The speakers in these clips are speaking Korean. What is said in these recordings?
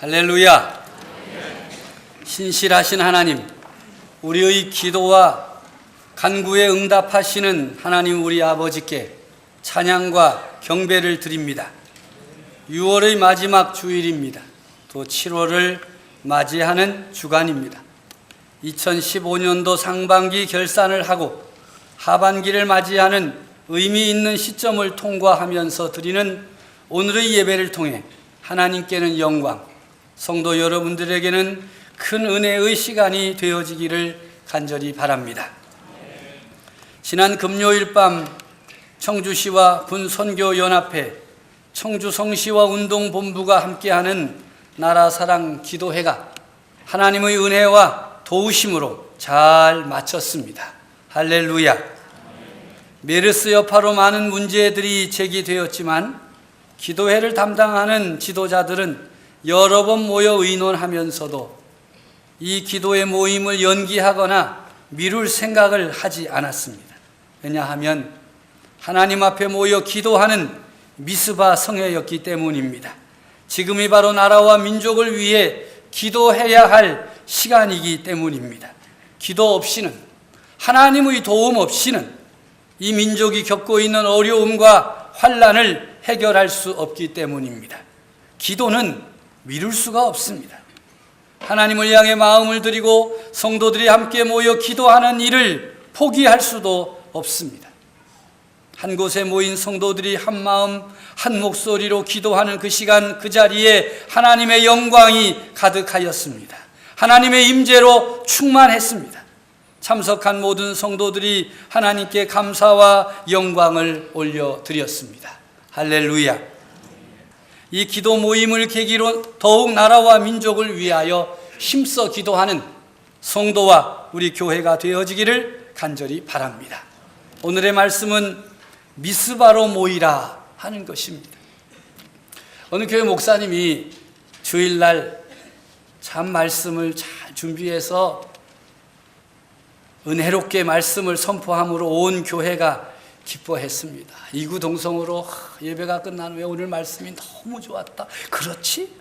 할렐루야. 신실하신 하나님, 우리의 기도와 간구에 응답하시는 하나님 우리 아버지께 찬양과 경배를 드립니다. 6월의 마지막 주일입니다. 또 7월을 맞이하는 주간입니다. 2015년도 상반기 결산을 하고 하반기를 맞이하는 의미 있는 시점을 통과하면서 드리는 오늘의 예배를 통해 하나님께는 영광, 성도 여러분들에게는 큰 은혜의 시간이 되어지기를 간절히 바랍니다. 지난 금요일 밤 청주시와 군선교연합회, 청주성시와 운동본부가 함께하는 나라사랑 기도회가 하나님의 은혜와 도우심으로 잘 마쳤습니다. 할렐루야. 메르스 여파로 많은 문제들이 제기되었지만 기도회를 담당하는 지도자들은 여러 번 모여 의논하면서도 이 기도회 모임을 연기하거나 미룰 생각을 하지 않았습니다. 왜냐하면 하나님 앞에 모여 기도하는 미스바 성회였기 때문입니다. 지금이 바로 나라와 민족을 위해 기도해야 할 시간이기 때문입니다. 기도 없이는, 하나님의 도움 없이는 이 민족이 겪고 있는 어려움과 환난을 해결할 수 없기 때문입니다. 기도는 미룰 수가 없습니다. 하나님을 향해 마음을 드리고 성도들이 함께 모여 기도하는 일을 포기할 수도 없습니다. 한 곳에 모인 성도들이 한 마음 한 목소리로 기도하는 그 시간, 그 자리에 하나님의 영광이 가득하였습니다. 하나님의 임재로 충만했습니다. 참석한 모든 성도들이 하나님께 감사와 영광을 올려드렸습니다. 할렐루야. 이 기도 모임을 계기로 더욱 나라와 민족을 위하여 힘써 기도하는 성도와 우리 교회가 되어지기를 간절히 바랍니다. 오늘의 말씀은 미스바로 모이라 하는 것입니다. 어느 교회 목사님이 주일날 참 말씀을 잘 준비해서 은혜롭게 말씀을 선포함으로 온 교회가 기뻐했습니다. 이구동성으로 예배가 끝난 후에 오늘 말씀이 너무 좋았다. 그렇지?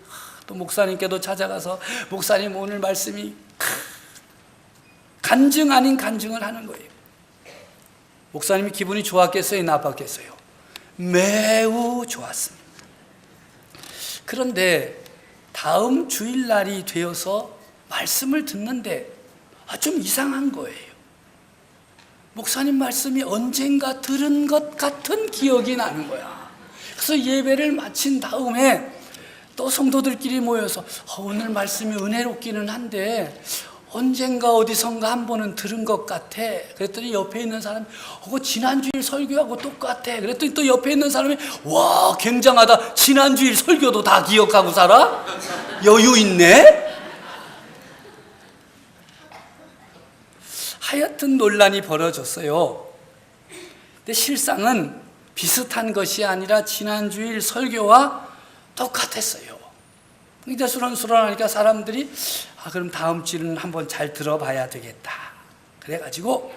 또 목사님께도 찾아가서 목사님 오늘 말씀이 간증 아닌 간증을 하는 거예요. 목사님이 기분이 좋았겠어요? 나빴겠어요? 매우 좋았습니다. 그런데 다음 주일날이 되어서 말씀을 듣는데 좀 이상한 거예요. 목사님 말씀이 언젠가 들은 것 같은 기억이 나는 거야. 그래서 예배를 마친 다음에 또 성도들끼리 모여서 오늘 말씀이 은혜롭기는 한데 언젠가 어디선가 한 번은 들은 것 같아. 그랬더니 옆에 있는 사람이 지난주일 설교하고 똑같아. 그랬더니 또 옆에 있는 사람이 와 굉장하다. 지난주일 설교도 다 기억하고 살아? 여유 있네? 하여튼 논란이 벌어졌어요. 근데 실상은 비슷한 것이 아니라 지난주일 설교와 똑같았어요. 이제 수런수런하니까 사람들이 그럼 다음 주는 한번 잘 들어봐야 되겠다. 그래가지고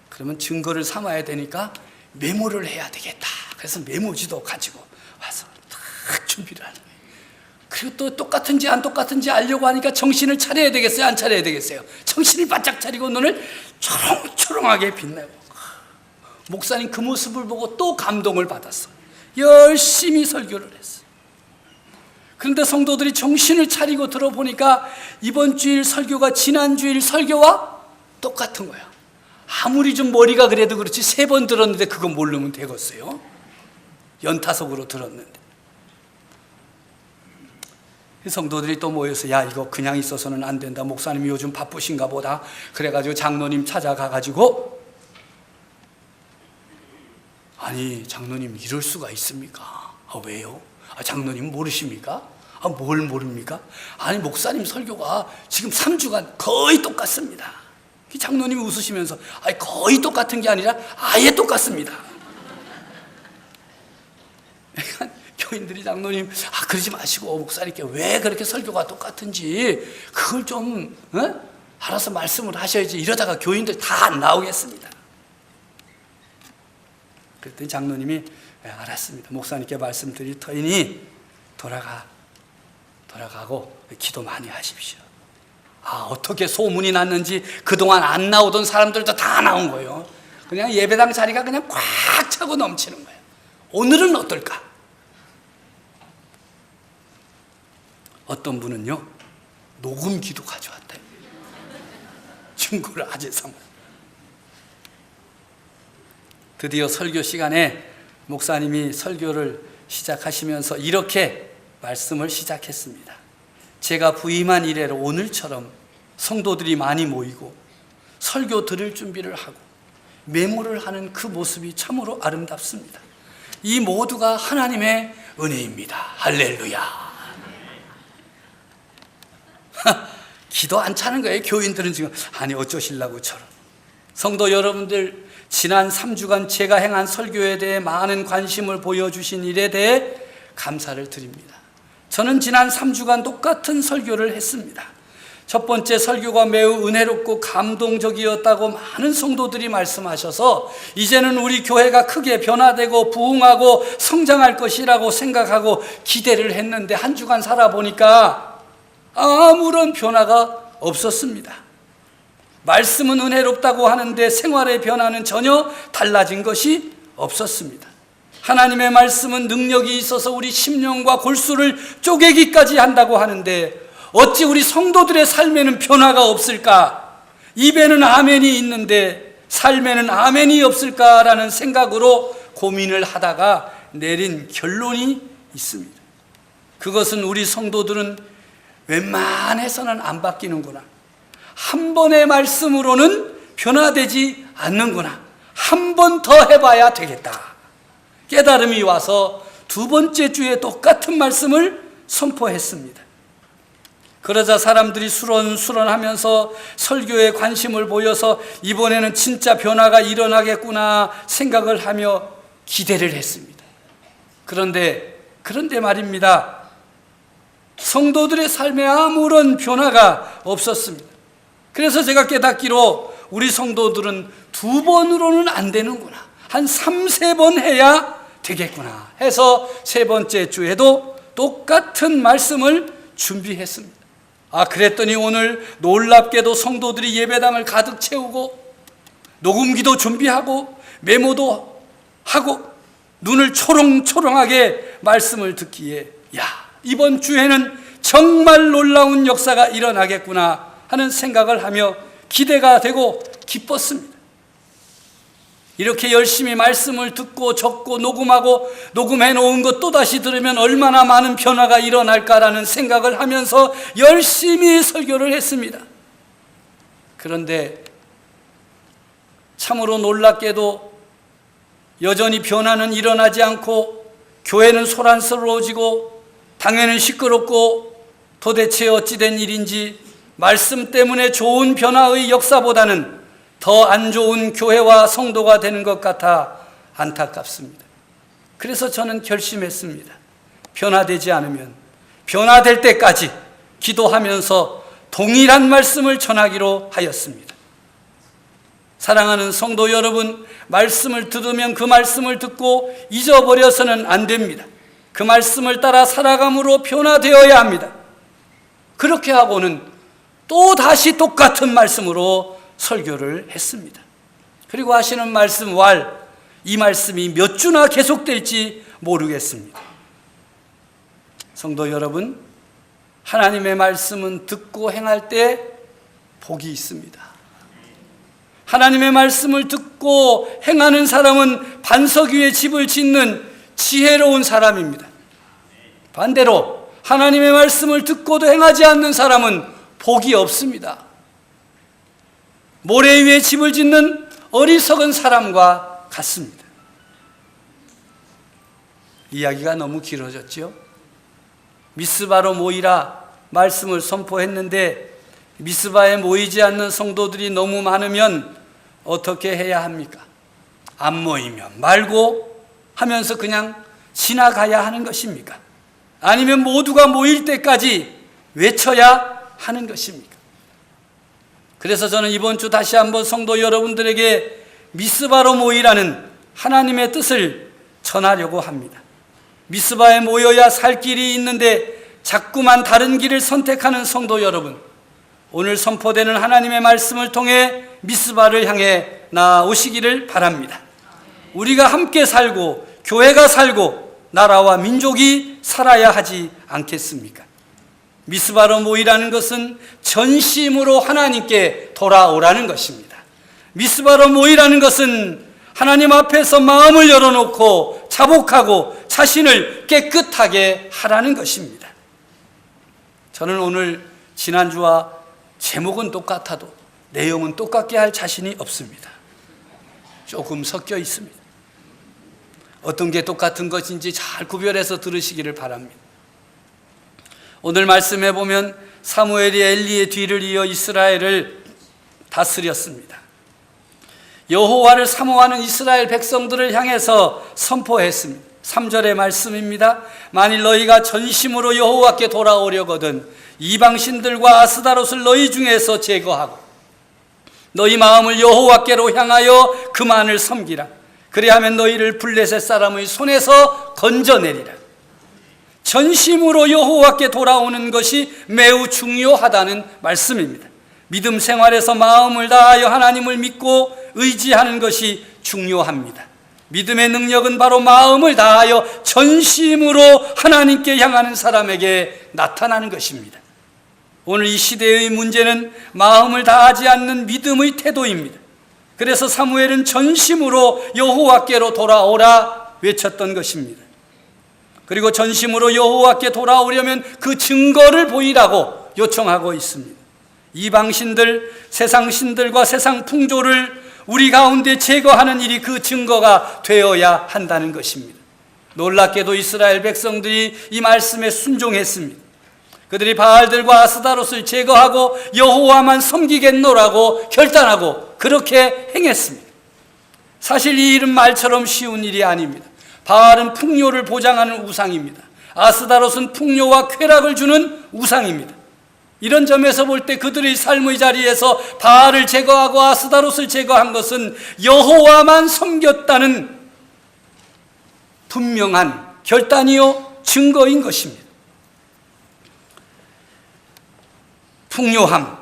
그러면 증거를 삼아야 되니까 메모를 해야 되겠다. 그래서 메모지도 가지고 와서 딱 준비를 하는 거예요. 그리고 또 똑같은지 안 똑같은지 알려고 하니까 정신을 차려야 되겠어요? 안 차려야 되겠어요? 정신을 바짝 차리고 눈을 초롱초롱하게 빛내고 목사님 그 모습을 보고 또 감동을 받았어요. 열심히 설교를 했어요. 그런데 성도들이 정신을 차리고 들어보니까 이번 주일 설교가 지난주일 설교와 똑같은 거야. 아무리 좀 머리가 그래도 그렇지 3번 들었는데 그거 모르면 되겠어요? 연타석으로 들었는데. 성도들이 또 모여서 야 이거 그냥 있어서는 안 된다. 목사님이 요즘 바쁘신가 보다. 그래가지고 장로님 찾아가가지고 아니 장로님 이럴 수가 있습니까? 왜요? 장로님 모르십니까? 뭘 모릅니까? 아니 목사님 설교가 지금 3주간 거의 똑같습니다. 장로님이 웃으시면서 거의 똑같은 게 아니라 아예 똑같습니다. 교인들이 장로님 그러지 마시고 목사님께 왜 그렇게 설교가 똑같은지 그걸 좀 알아서 말씀을 하셔야지. 이러다가 교인들 다 안 나오겠습니다. 그랬더니 장로님이 알았습니다. 목사님께 말씀드릴 터이니 돌아가고 기도 많이 하십시오. 어떻게 소문이 났는지 그동안 안 나오던 사람들도 다 나온 거예요. 그냥 예배당 자리가 그냥 꽉 차고 넘치는 거예요. 오늘은 어떨까? 어떤 분은요, 녹음기도 가져왔대요. 증거를 아재 삼아. 드디어 설교 시간에 목사님이 설교를 시작하시면서 이렇게 말씀을 시작했습니다. 제가 부임한 이래로 오늘처럼 성도들이 많이 모이고 설교 들을 준비를 하고 메모를 하는 그 모습이 참으로 아름답습니다. 이 모두가 하나님의 은혜입니다. 할렐루야. 기도 안 차는 거예요. 교인들은 지금 아니 어쩌시려고 저런. 성도 여러분들, 지난 3주간 제가 행한 설교에 대해 많은 관심을 보여주신 일에 대해 감사를 드립니다. 저는 지난 3주간 똑같은 설교를 했습니다. 첫 번째 설교가 매우 은혜롭고 감동적이었다고 많은 성도들이 말씀하셔서 이제는 우리 교회가 크게 변화되고 부흥하고 성장할 것이라고 생각하고 기대를 했는데 한 주간 살아보니까 아무런 변화가 없었습니다. 말씀은 은혜롭다고 하는데 생활의 변화는 전혀 달라진 것이 없었습니다. 하나님의 말씀은 능력이 있어서 우리 심령과 골수를 쪼개기까지 한다고 하는데 어찌 우리 성도들의 삶에는 변화가 없을까? 입에는 아멘이 있는데 삶에는 아멘이 없을까라는 생각으로 고민을 하다가 내린 결론이 있습니다. 그것은 우리 성도들은 웬만해서는 안 바뀌는구나. 한 번의 말씀으로는 변화되지 않는구나. 한 번 더 해봐야 되겠다. 깨달음이 와서 두 번째 주에 똑같은 말씀을 선포했습니다. 그러자 사람들이 수런수런하면서 설교에 관심을 보여서 이번에는 진짜 변화가 일어나겠구나 생각을 하며 기대를 했습니다. 그런데 말입니다. 성도들의 삶에 아무런 변화가 없었습니다. 그래서 제가 깨닫기로 우리 성도들은 두 번으로는 안 되는구나. 한 3-4번 해야 되겠구나 해서 세 번째 주에도 똑같은 말씀을 준비했습니다. 그랬더니 오늘 놀랍게도 성도들이 예배당을 가득 채우고 녹음기도 준비하고 메모도 하고 눈을 초롱초롱하게 말씀을 듣기에 이번 주에는 정말 놀라운 역사가 일어나겠구나 하는 생각을 하며 기대가 되고 기뻤습니다. 이렇게 열심히 말씀을 듣고 적고 녹음하고 녹음해 놓은 것 또다시 들으면 얼마나 많은 변화가 일어날까라는 생각을 하면서 열심히 설교를 했습니다. 그런데 참으로 놀랍게도 여전히 변화는 일어나지 않고 교회는 소란스러워지고 당회는 시끄럽고 도대체 어찌된 일인지 말씀 때문에 좋은 변화의 역사보다는 더 안 좋은 교회와 성도가 되는 것 같아 안타깝습니다. 그래서 저는 결심했습니다. 변화되지 않으면 변화될 때까지 기도하면서 동일한 말씀을 전하기로 하였습니다. 사랑하는 성도 여러분, 말씀을 들으면 그 말씀을 듣고 잊어버려서는 안 됩니다. 그 말씀을 따라 살아감으로 변화되어야 합니다. 그렇게 하고는 또 다시 똑같은 말씀으로 설교를 했습니다. 그리고 하시는 말씀 이 말씀이 몇 주나 계속될지 모르겠습니다. 성도 여러분, 하나님의 말씀은 듣고 행할 때 복이 있습니다. 하나님의 말씀을 듣고 행하는 사람은 반석 위에 집을 짓는 지혜로운 사람입니다. 반대로 하나님의 말씀을 듣고도 행하지 않는 사람은 복이 없습니다. 모래 위에 집을 짓는 어리석은 사람과 같습니다. 이야기가 너무 길어졌죠. 미스바로 모이라 말씀을 선포했는데 미스바에 모이지 않는 성도들이 너무 많으면 어떻게 해야 합니까? 안 모이면 말고 하면서 그냥 지나가야 하는 것입니까? 아니면 모두가 모일 때까지 외쳐야 하는 것입니까? 그래서 저는 이번 주 다시 한번 성도 여러분들에게 미스바로 모이라는 하나님의 뜻을 전하려고 합니다. 미스바에 모여야 살 길이 있는데 자꾸만 다른 길을 선택하는 성도 여러분, 오늘 선포되는 하나님의 말씀을 통해 미스바를 향해 나아오시기를 바랍니다. 우리가 함께 살고 교회가 살고 나라와 민족이 살아야 하지 않겠습니까? 미스바로 모이라는 것은 전심으로 하나님께 돌아오라는 것입니다. 미스바로 모이라는 것은 하나님 앞에서 마음을 열어놓고 자복하고 자신을 깨끗하게 하라는 것입니다. 저는 오늘 지난주와 제목은 똑같아도 내용은 똑같게 할 자신이 없습니다. 조금 섞여 있습니다. 어떤 게 똑같은 것인지 잘 구별해서 들으시기를 바랍니다. 오늘 말씀해 보면 사무엘이 엘리의 뒤를 이어 이스라엘을 다스렸습니다. 여호와를 사모하는 이스라엘 백성들을 향해서 선포했습니다. 3절의 말씀입니다. 만일 너희가 전심으로 여호와께 돌아오려거든 이방신들과 아스다롯을 너희 중에서 제거하고 너희 마음을 여호와께로 향하여 그만을 섬기라. 그리하면 너희를 블레셋 사람의 손에서 건져내리라. 전심으로 여호와께 돌아오는 것이 매우 중요하다는 말씀입니다. 믿음 생활에서 마음을 다하여 하나님을 믿고 의지하는 것이 중요합니다. 믿음의 능력은 바로 마음을 다하여 전심으로 하나님께 향하는 사람에게 나타나는 것입니다. 오늘 이 시대의 문제는 마음을 다하지 않는 믿음의 태도입니다. 그래서 사무엘은 전심으로 여호와께로 돌아오라 외쳤던 것입니다. 그리고 전심으로 여호와께 돌아오려면 그 증거를 보이라고 요청하고 있습니다. 이방신들, 세상신들과 세상 풍조를 우리 가운데 제거하는 일이 그 증거가 되어야 한다는 것입니다. 놀랍게도 이스라엘 백성들이 이 말씀에 순종했습니다. 그들이 바알들과 아스다롯을 제거하고 여호와만 섬기겠노라고 결단하고 그렇게 행했습니다. 사실 이 일은 말처럼 쉬운 일이 아닙니다. 바알은 풍요를 보장하는 우상입니다. 아스다롯은 풍요와 쾌락을 주는 우상입니다. 이런 점에서 볼 때 그들의 삶의 자리에서 바알을 제거하고 아스다롯을 제거한 것은 여호와만 섬겼다는 분명한 결단이요 증거인 것입니다. 풍요함,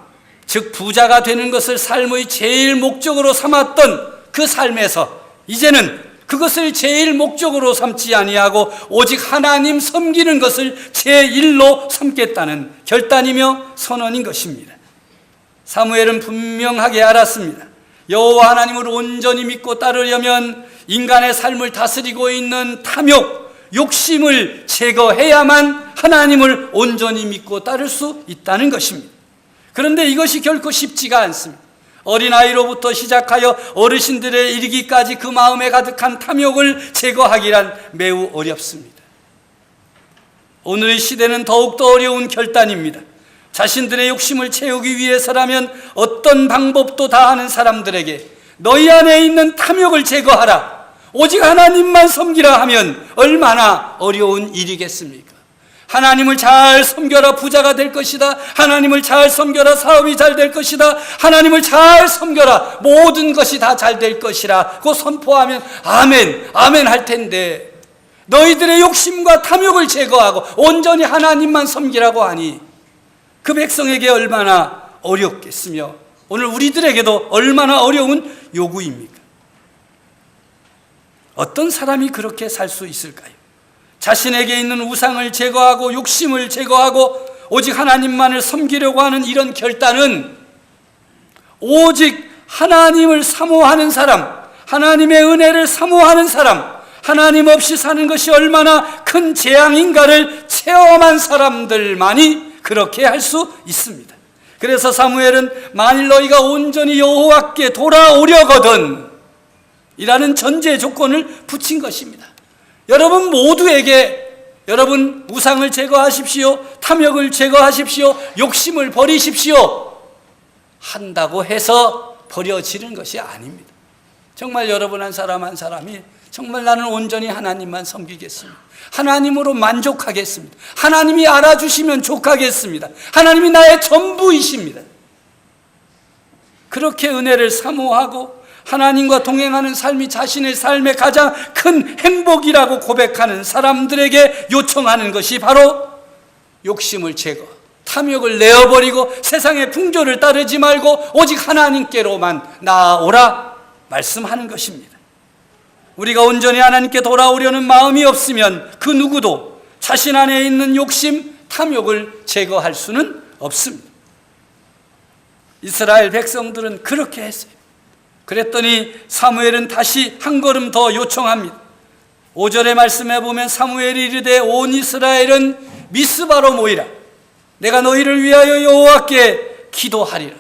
즉 부자가 되는 것을 삶의 제일 목적으로 삼았던 그 삶에서 이제는 그것을 제일 목적으로 삼지 아니하고 오직 하나님 섬기는 것을 제일로 삼겠다는 결단이며 선언인 것입니다. 사무엘은 분명하게 알았습니다. 여호와 하나님을 온전히 믿고 따르려면 인간의 삶을 다스리고 있는 탐욕, 욕심을 제거해야만 하나님을 온전히 믿고 따를 수 있다는 것입니다. 그런데 이것이 결코 쉽지가 않습니다. 어린아이로부터 시작하여 어르신들에 이르기까지 그 마음에 가득한 탐욕을 제거하기란 매우 어렵습니다. 오늘의 시대는 더욱더 어려운 결단입니다. 자신들의 욕심을 채우기 위해서라면 어떤 방법도 다하는 사람들에게 너희 안에 있는 탐욕을 제거하라, 오직 하나님만 섬기라 하면 얼마나 어려운 일이겠습니까? 하나님을 잘 섬겨라 부자가 될 것이다. 하나님을 잘 섬겨라 사업이 잘 될 것이다. 하나님을 잘 섬겨라 모든 것이 다 잘 될 것이라 그 선포하면 아멘 아멘 할 텐데, 너희들의 욕심과 탐욕을 제거하고 온전히 하나님만 섬기라고 하니 그 백성에게 얼마나 어렵겠으며 오늘 우리들에게도 얼마나 어려운 요구입니까? 어떤 사람이 그렇게 살 수 있을까요? 자신에게 있는 우상을 제거하고 욕심을 제거하고 오직 하나님만을 섬기려고 하는 이런 결단은 오직 하나님을 사모하는 사람, 하나님의 은혜를 사모하는 사람, 하나님 없이 사는 것이 얼마나 큰 재앙인가를 체험한 사람들만이 그렇게 할 수 있습니다. 그래서 사무엘은 만일 너희가 온전히 여호와께 돌아오려거든 이라는 전제 조건을 붙인 것입니다. 여러분 모두에게 여러분 우상을 제거하십시오, 탐욕을 제거하십시오, 욕심을 버리십시오 한다고 해서 버려지는 것이 아닙니다. 정말 여러분 한 사람 한 사람이 정말 나는 온전히 하나님만 섬기겠습니다, 하나님으로 만족하겠습니다, 하나님이 알아주시면 족하겠습니다, 하나님이 나의 전부이십니다, 그렇게 은혜를 사모하고 하나님과 동행하는 삶이 자신의 삶의 가장 큰 행복이라고 고백하는 사람들에게 요청하는 것이 바로 욕심을 제거, 탐욕을 내어버리고 세상의 풍조를 따르지 말고 오직 하나님께로만 나아오라 말씀하는 것입니다. 우리가 온전히 하나님께 돌아오려는 마음이 없으면 그 누구도 자신 안에 있는 욕심, 탐욕을 제거할 수는 없습니다. 이스라엘 백성들은 그렇게 했어요. 그랬더니 사무엘은 다시 한 걸음 더 요청합니다. 5절의 말씀에 보면 사무엘이 이르되 온 이스라엘은 미스바로 모이라. 내가 너희를 위하여 여호와께 기도하리라.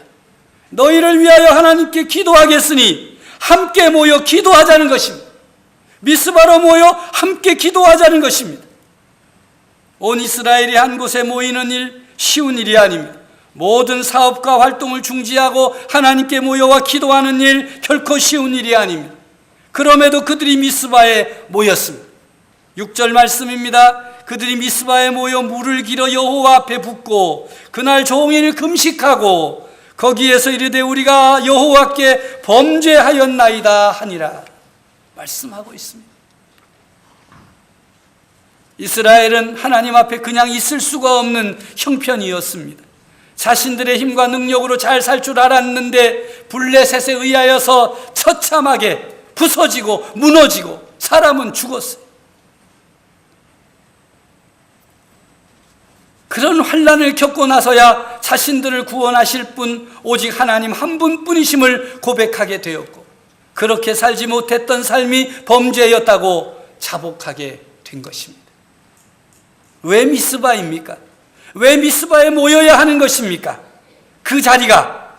너희를 위하여 하나님께 기도하겠으니 함께 모여 기도하자는 것입니다. 미스바로 모여 함께 기도하자는 것입니다. 온 이스라엘이 한 곳에 모이는 일 쉬운 일이 아닙니다. 모든 사업과 활동을 중지하고 하나님께 모여와 기도하는 일 결코 쉬운 일이 아닙니다. 그럼에도 그들이 미스바에 모였습니다. 6절 말씀입니다. 그들이 미스바에 모여 물을 길어 여호와 앞에 붓고 그날 종일 금식하고 거기에서 이르되 우리가 여호와께 범죄하였나이다 하니라 말씀하고 있습니다. 이스라엘은 하나님 앞에 그냥 있을 수가 없는 형편이었습니다. 자신들의 힘과 능력으로 잘 살 줄 알았는데 블레셋에 의하여서 처참하게 부서지고 무너지고 사람은 죽었어요. 그런 환난을 겪고 나서야 자신들을 구원하실 분 오직 하나님 한 분뿐이심을 고백하게 되었고 그렇게 살지 못했던 삶이 범죄였다고 자복하게 된 것입니다. 왜 미스바입니까? 왜 미스바에 모여야 하는 것입니까? 그 자리가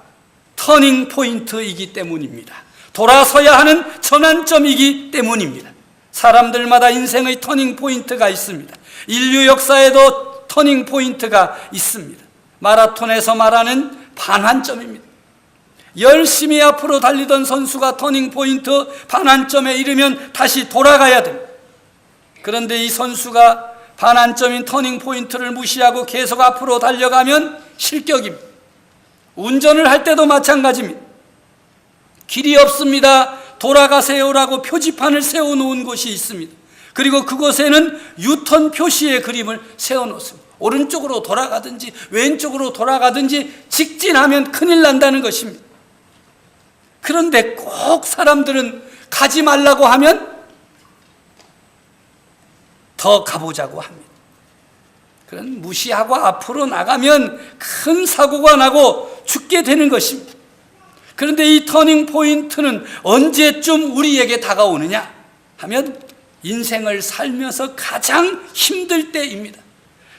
터닝 포인트이기 때문입니다. 돌아서야 하는 전환점이기 때문입니다. 사람들마다 인생의 터닝 포인트가 있습니다. 인류 역사에도 터닝 포인트가 있습니다. 마라톤에서 말하는 반환점입니다. 열심히 앞으로 달리던 선수가 터닝 포인트 반환점에 이르면 다시 돌아가야 됩니다. 그런데 이 선수가 반환점인 터닝 포인트를 무시하고 계속 앞으로 달려가면 실격입니다. 운전을 할 때도 마찬가지입니다. 길이 없습니다. 돌아가세요라고 표지판을 세워놓은 곳이 있습니다. 그리고 그곳에는 유턴 표시의 그림을 세워놓습니다. 오른쪽으로 돌아가든지 왼쪽으로 돌아가든지 직진하면 큰일 난다는 것입니다. 그런데 꼭 사람들은 가지 말라고 하면 더 가보자고 합니다. 그런 무시하고 앞으로 나가면 큰 사고가 나고 죽게 되는 것입니다. 그런데 이 터닝 포인트는 언제쯤 우리에게 다가오느냐 하면 인생을 살면서 가장 힘들 때입니다.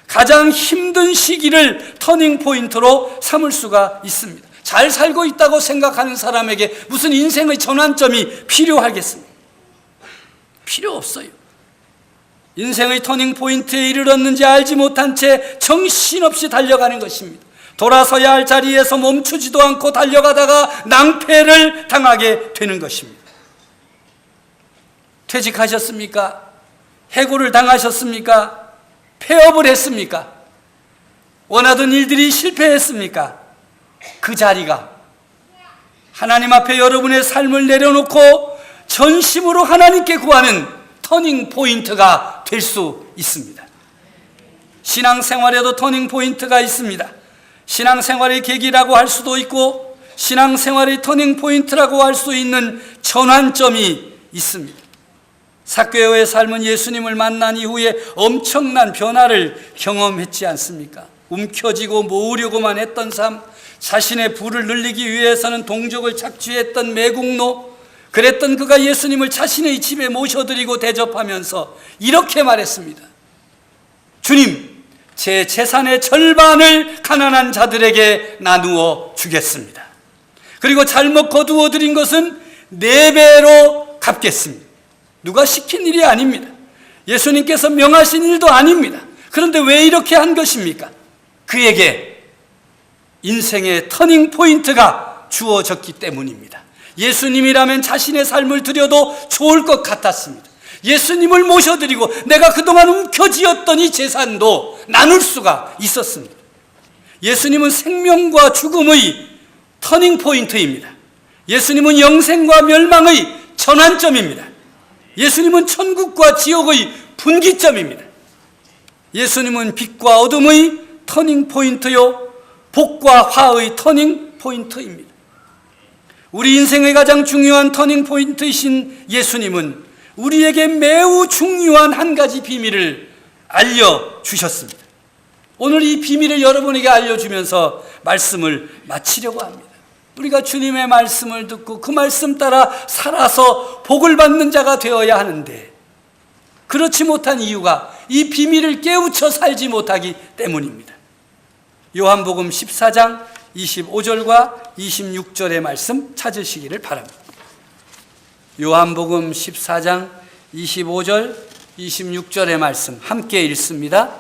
가장 힘든 시기를 터닝 포인트로 삼을 수가 있습니다. 잘 살고 있다고 생각하는 사람에게 무슨 인생의 전환점이 필요하겠습니까? 필요 없어요. 인생의 터닝 포인트에 이르렀는지 알지 못한 채 정신없이 달려가는 것입니다. 돌아서야 할 자리에서 멈추지도 않고 달려가다가 낭패를 당하게 되는 것입니다. 퇴직하셨습니까? 해고를 당하셨습니까? 폐업을 했습니까? 원하던 일들이 실패했습니까? 그 자리가 하나님 앞에 여러분의 삶을 내려놓고 전심으로 하나님께 구하는 터닝 포인트가 될 수 있습니다. 신앙생활에도 터닝 포인트가 있습니다. 신앙생활의 계기라고 할 수도 있고 신앙생활의 터닝 포인트라고 할 수 있는 전환점이 있습니다. 삭개오의 삶은 예수님을 만난 이후에 엄청난 변화를 경험했지 않습니까? 움켜쥐고 모으려고만 했던 삶, 자신의 부를 늘리기 위해서는 동족을 착취했던 매국노, 그랬던 그가 예수님을 자신의 집에 모셔드리고 대접하면서 이렇게 말했습니다. 주님, 제 재산의 절반을 가난한 자들에게 나누어 주겠습니다. 그리고 잘못 거두어 드린 것은 4배로 갚겠습니다. 누가 시킨 일이 아닙니다. 예수님께서 명하신 일도 아닙니다. 그런데 왜 이렇게 한 것입니까? 그에게 인생의 터닝 포인트가 주어졌기 때문입니다. 예수님이라면 자신의 삶을 드려도 좋을 것 같았습니다. 예수님을 모셔드리고 내가 그동안 움켜쥐었던 이 재산도 나눌 수가 있었습니다. 예수님은 생명과 죽음의 터닝 포인트입니다. 예수님은 영생과 멸망의 전환점입니다. 예수님은 천국과 지옥의 분기점입니다. 예수님은 빛과 어둠의 터닝 포인트요, 복과 화의 터닝 포인트입니다. 우리 인생의 가장 중요한 터닝 포인트이신 예수님은 우리에게 매우 중요한 한 가지 비밀을 알려주셨습니다. 오늘 이 비밀을 여러분에게 알려주면서 말씀을 마치려고 합니다. 우리가 주님의 말씀을 듣고 그 말씀 따라 살아서 복을 받는 자가 되어야 하는데, 그렇지 못한 이유가 이 비밀을 깨우쳐 살지 못하기 때문입니다. 요한복음 14장 25절과 26절의 말씀 찾으시기를 바랍니다. 요한복음 14장 25절 26절의 말씀 함께 읽습니다.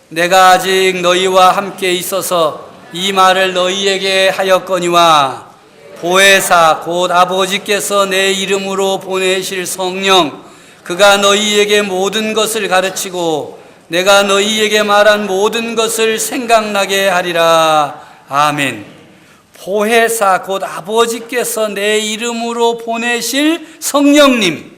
내가 아직 너희와 함께 있어서 이 말을 너희에게 하였거니와 보혜사 곧 아버지께서 내 이름으로 보내실 성령, 그가 너희에게 모든 것을 가르치고 내가 너희에게 말한 모든 것을 생각나게 하리라. 아멘. 보혜사 곧 아버지께서 내 이름으로 보내실 성령님,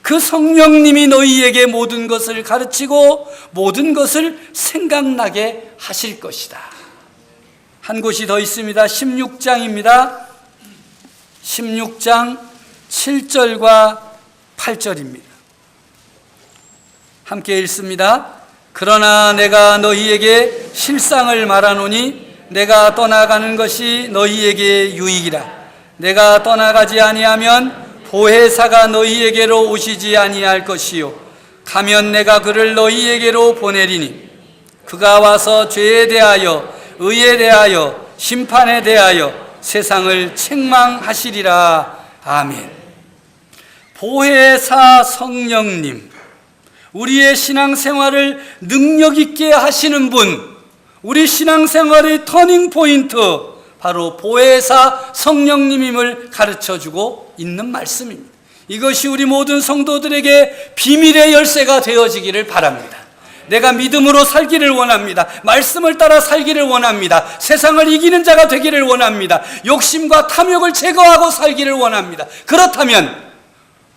그 성령님이 너희에게 모든 것을 가르치고 모든 것을 생각나게 하실 것이다. 한 곳이 더 있습니다. 16장입니다. 16장 7절과 8절입니다. 함께 읽습니다. 그러나 내가 너희에게 실상을 말하노니 내가 떠나가는 것이 너희에게 유익이라. 내가 떠나가지 아니하면 보혜사가 너희에게로 오시지 아니할 것이요 가면 내가 그를 너희에게로 보내리니 그가 와서 죄에 대하여 의에 대하여 심판에 대하여 세상을 책망하시리라. 아멘. 보혜사 성령님, 우리의 신앙생활을 능력 있게 하시는 분, 우리 신앙생활의 터닝 포인트, 바로 보혜사 성령님임을 가르쳐주고 있는 말씀입니다. 이것이 우리 모든 성도들에게 비밀의 열쇠가 되어지기를 바랍니다. 내가 믿음으로 살기를 원합니다. 말씀을 따라 살기를 원합니다. 세상을 이기는 자가 되기를 원합니다. 욕심과 탐욕을 제거하고 살기를 원합니다. 그렇다면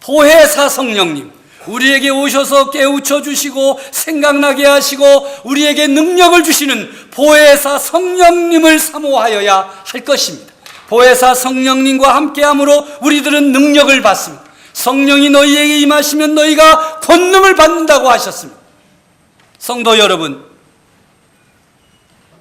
보혜사 성령님, 우리에게 오셔서 깨우쳐 주시고 생각나게 하시고 우리에게 능력을 주시는 보혜사 성령님을 사모하여야 할 것입니다. 보혜사 성령님과 함께함으로 우리들은 능력을 받습니다. 성령이 너희에게 임하시면 너희가 권능을 받는다고 하셨습니다. 성도 여러분,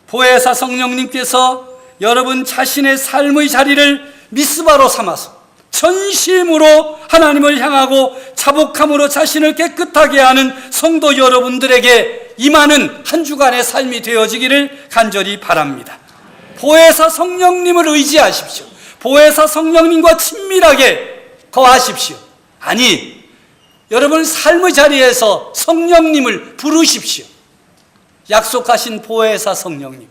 보혜사 성령님께서 여러분 자신의 삶의 자리를 미스바로 삼아서 전심으로 하나님을 향하고 자복함으로 자신을 깨끗하게 하는 성도 여러분들에게 임하는 한 주간의 삶이 되어지기를 간절히 바랍니다. 보혜사 성령님을 의지하십시오. 보혜사 성령님과 친밀하게 거하십시오. 아니, 여러분 삶의 자리에서 성령님을 부르십시오. 약속하신 보혜사 성령님,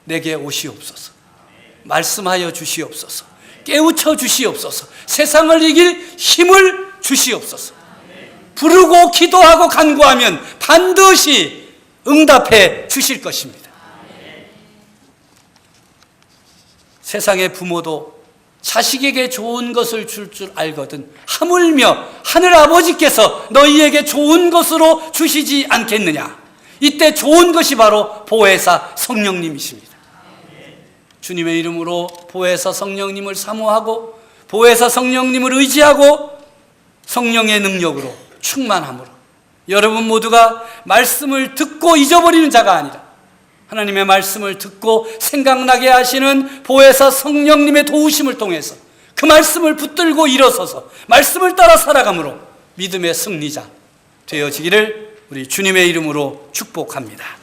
내게 오시옵소서. 말씀하여 주시옵소서. 깨우쳐 주시옵소서. 세상을 이길 힘을 주시옵소서. 부르고 기도하고 간구하면 반드시 응답해 주실 것입니다. 세상의 부모도 자식에게 좋은 것을 줄 알거든 하물며 하늘 아버지께서 너희에게 좋은 것으로 주시지 않겠느냐. 이때 좋은 것이 바로 보혜사 성령님이십니다. 주님의 이름으로 보혜사 성령님을 사모하고 보혜사 성령님을 의지하고 성령의 능력으로 충만함으로 여러분 모두가 말씀을 듣고 잊어버리는 자가 아니라 하나님의 말씀을 듣고 생각나게 하시는 보혜사 성령님의 도우심을 통해서 그 말씀을 붙들고 일어서서 말씀을 따라 살아감으로 믿음의 승리자 되어지기를 우리 주님의 이름으로 축복합니다.